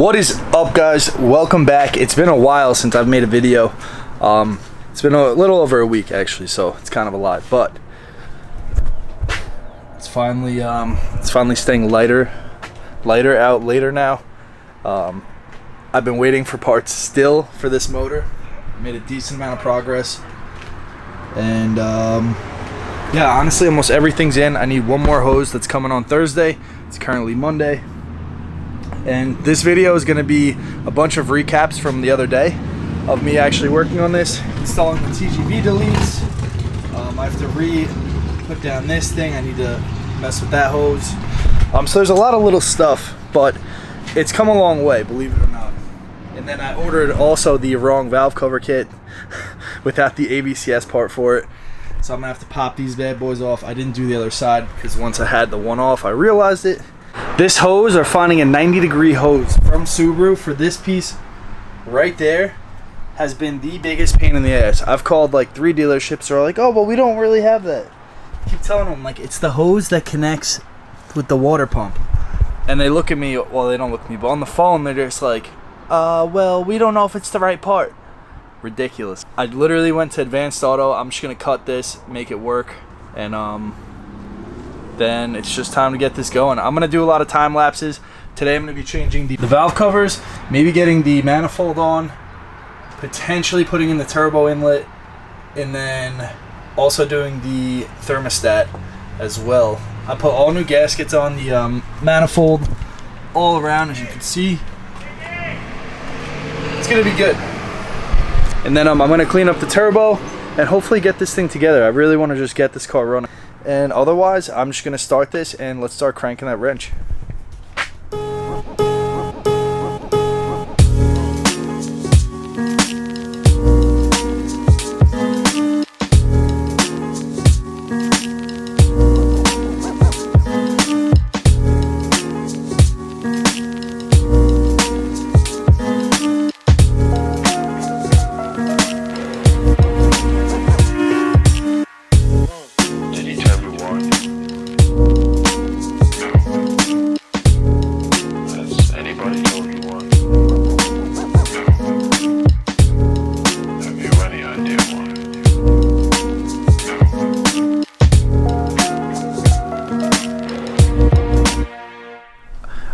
What is up, guys? Welcome back. It's been a while since I've made a video. It's been a little over a week actually, so it's kind of a lot, but it's finally staying lighter out later now. I've been waiting for parts still for this motor. Made a decent amount of progress, and yeah, honestly almost everything's in. I need one more hose that's coming on Thursday. It's currently Monday, and this video is going to be a bunch of recaps from the other day of me actually working on this, installing the TGV deletes. I have to put down this thing. I need to mess with that hose. So there's a lot of little stuff, but it's come a long way, believe it or not. And then I ordered also the wrong valve cover kit without the ABCS part for it. So I'm gonna have to pop these bad boys off. I didn't do the other side because once I had the one off, I realized it. This hose, are finding a 90-degree hose from Subaru for this piece right there has been the biggest pain in the ass. I've called like 3 dealerships. They're like, oh, well, we don't really have that. I keep telling them, like, it's the hose that connects with the water pump. And they look at me, well, they don't look at me, but on the phone, they're just like, well, we don't know if it's the right part. Ridiculous. I literally went to Advanced Auto. I'm just gonna cut this, make it work, and then it's just time to get this going. I'm gonna do a lot of time lapses today. I'm gonna be changing the valve covers, maybe getting the manifold on, potentially putting in the turbo inlet, and then also doing the thermostat as well. I put all new gaskets on the manifold all around, as you can see. It's gonna be good. And then I'm gonna clean up the turbo and hopefully get this thing together. I really want to just get this car running. And otherwise, I'm just gonna start this and let's start cranking that wrench.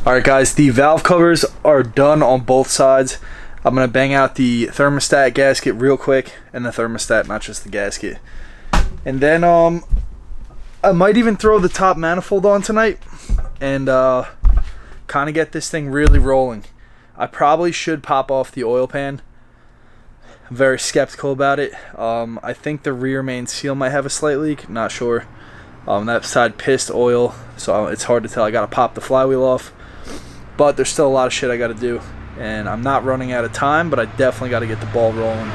Alright guys, the valve covers are done on both sides. I'm going to bang out the thermostat gasket real quick, and the thermostat, not just the gasket. And then I might even throw the top manifold on tonight and kind of get this thing really rolling. I probably should pop off the oil pan. I'm very skeptical about it. I think the rear main seal might have a slight leak, not sure. That side pissed oil, so it's hard to tell. I got to pop the flywheel off. But there's still a lot of shit I got to do, and I'm not running out of time, but I definitely got to get the ball rolling.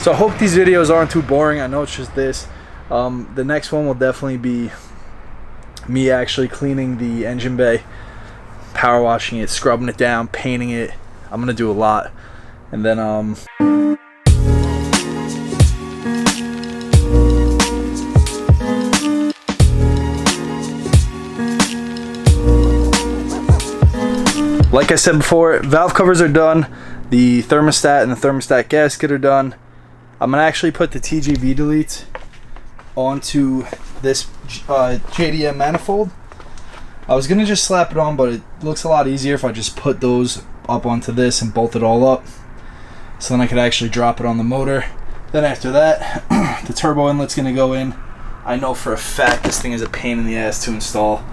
So I hope these videos aren't too boring. I know it's just this. The next one will definitely be me actually cleaning the engine bay, power washing it, scrubbing it down, painting it. I'm going to do a lot. And then like I said before, valve covers are done, the thermostat and the thermostat gasket are done. I'm going to actually put the TGV deletes onto this JDM manifold. I was going to just slap it on, but it looks a lot easier if I just put those up onto this and bolt it all up. So then I could actually drop it on the motor. Then after that, the turbo inlet's going to go in. I know for a fact this thing is a pain in the ass to install.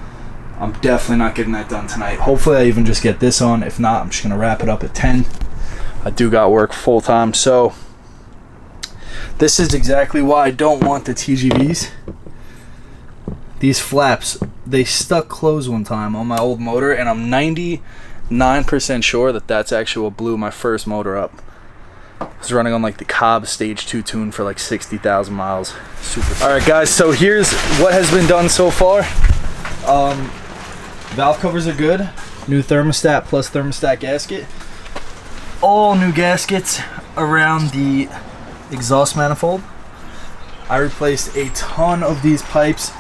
I'm definitely not getting that done tonight. Hopefully I even just get this on. If not, I'm just going to wrap it up at 10. I do got work full time, so this is exactly why I don't want the TGVs. These flaps, they stuck closed one time on my old motor, and I'm 99% sure that that's actually what blew my first motor up. I was running on like the Cobb Stage 2 tune for like 60,000 miles. Super. Alright guys, so here's what has been done so far. Valve covers are good. New thermostat plus thermostat gasket. All new gaskets around the exhaust manifold. I replaced a ton of these pipes.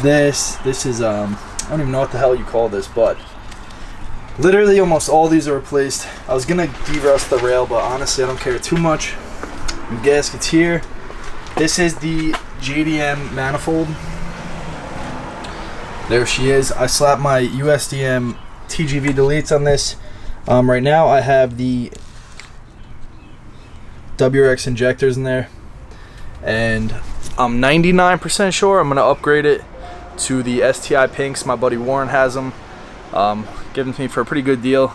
This is I don't even know what the hell you call this, but Literally almost all these are replaced. I was gonna de-rust the rail, but honestly I don't care too much. The gasket's here. This is the JDM manifold. There she is. I slapped my USDM TGV deletes on this. Right now I have the WRX injectors in there, and I'm 99% sure I'm gonna upgrade it to the STI pinks. My buddy Warren has them, given to me for a pretty good deal.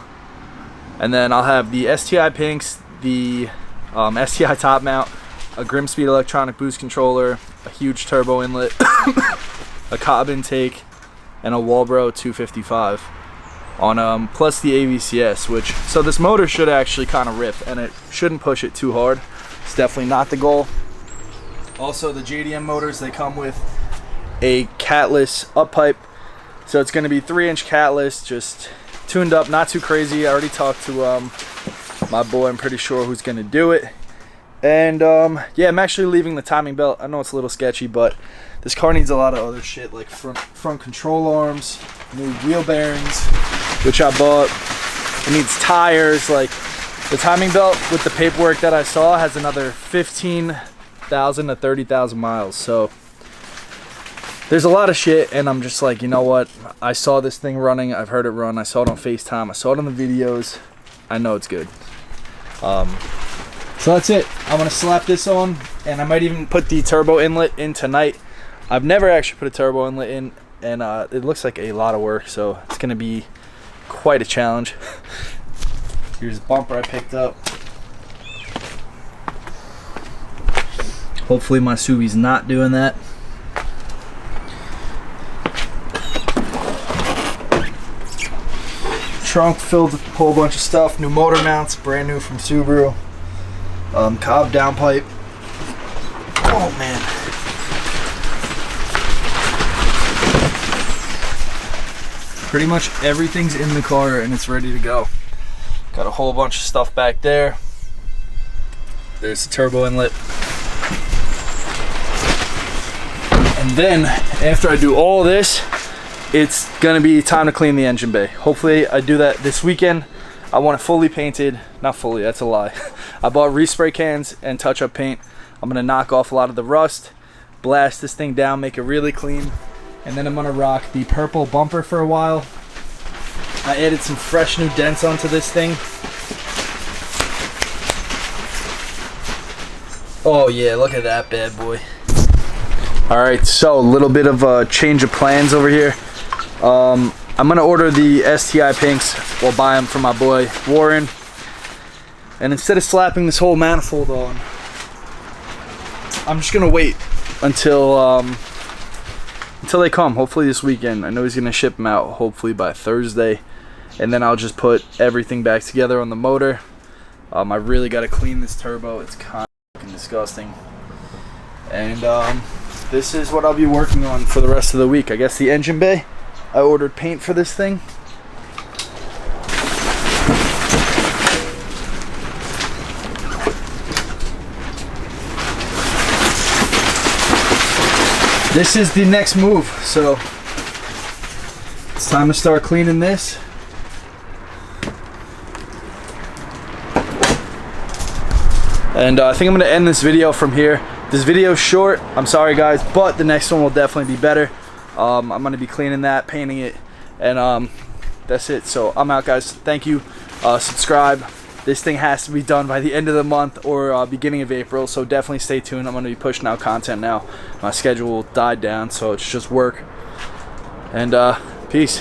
And then I'll have the STI pinks, the STI top mount, a Grimspeed electronic boost controller, a huge turbo inlet, a Cobb intake, and a Walbro 255 on plus the AVCS, which, so this motor should actually kind of rip and it shouldn't push it too hard. It's definitely not the goal. Also, the JDM motors, they come with a catless up pipe, so it's going to be 3-inch catless, just tuned up, not too crazy. I already talked to my boy, I'm pretty sure, who's going to do it. And yeah, I'm actually leaving the timing belt. I know it's a little sketchy, but this car needs a lot of other shit, like front control arms, new wheel bearings, which I bought. It needs tires. Like, the timing belt with the paperwork that I saw has another 15,000 to 30,000 miles. So there's a lot of shit, and I'm just like, you know what? I saw this thing running. I've heard it run. I saw it on FaceTime. I saw it on the videos. I know it's good. So that's it. I'm gonna slap this on, and I might even put the turbo inlet in tonight. I've never actually put a turbo inlet in, and it looks like a lot of work, so it's gonna be quite a challenge. Here's the bumper I picked up. Hopefully my Subi's not doing that. Trunk filled with a whole bunch of stuff. New motor mounts, brand new from Subaru. Cobb downpipe. Oh man. Pretty much everything's in the car and it's ready to go. Got a whole bunch of stuff back there. There's the turbo inlet. And then after I do all this, it's gonna be time to clean the engine bay. Hopefully I do that this weekend. I want it fully painted. Not fully, that's a lie. I bought respray cans and touch-up paint. I'm gonna knock off a lot of the rust, blast this thing down, make it really clean, and then I'm gonna rock the purple bumper for a while. I added some fresh new dents onto this thing. Oh yeah, look at that bad boy. Alright, so a little bit of a change of plans over here. I'm gonna order the STI pinks. We'll buy them from my boy Warren. And instead of slapping this whole manifold on, I'm just gonna wait until they come. Hopefully this weekend. I know he's gonna ship them out hopefully by Thursday, and then I'll just put everything back together on the motor. I really gotta clean this turbo. It's kind of disgusting. And this is what I'll be working on for the rest of the week. I guess the engine bay. I ordered paint for this thing. This is the next move, so it's time to start cleaning this. And I think I'm gonna end this video from here. This video's short, I'm sorry guys, but the next one will definitely be better. I'm gonna be cleaning that, painting it, and that's it. So I'm out guys, thank you. Subscribe. This thing has to be done by the end of the month or beginning of April, so definitely stay tuned. I'm gonna be pushing out content now. My schedule died down, so it's just work. And peace.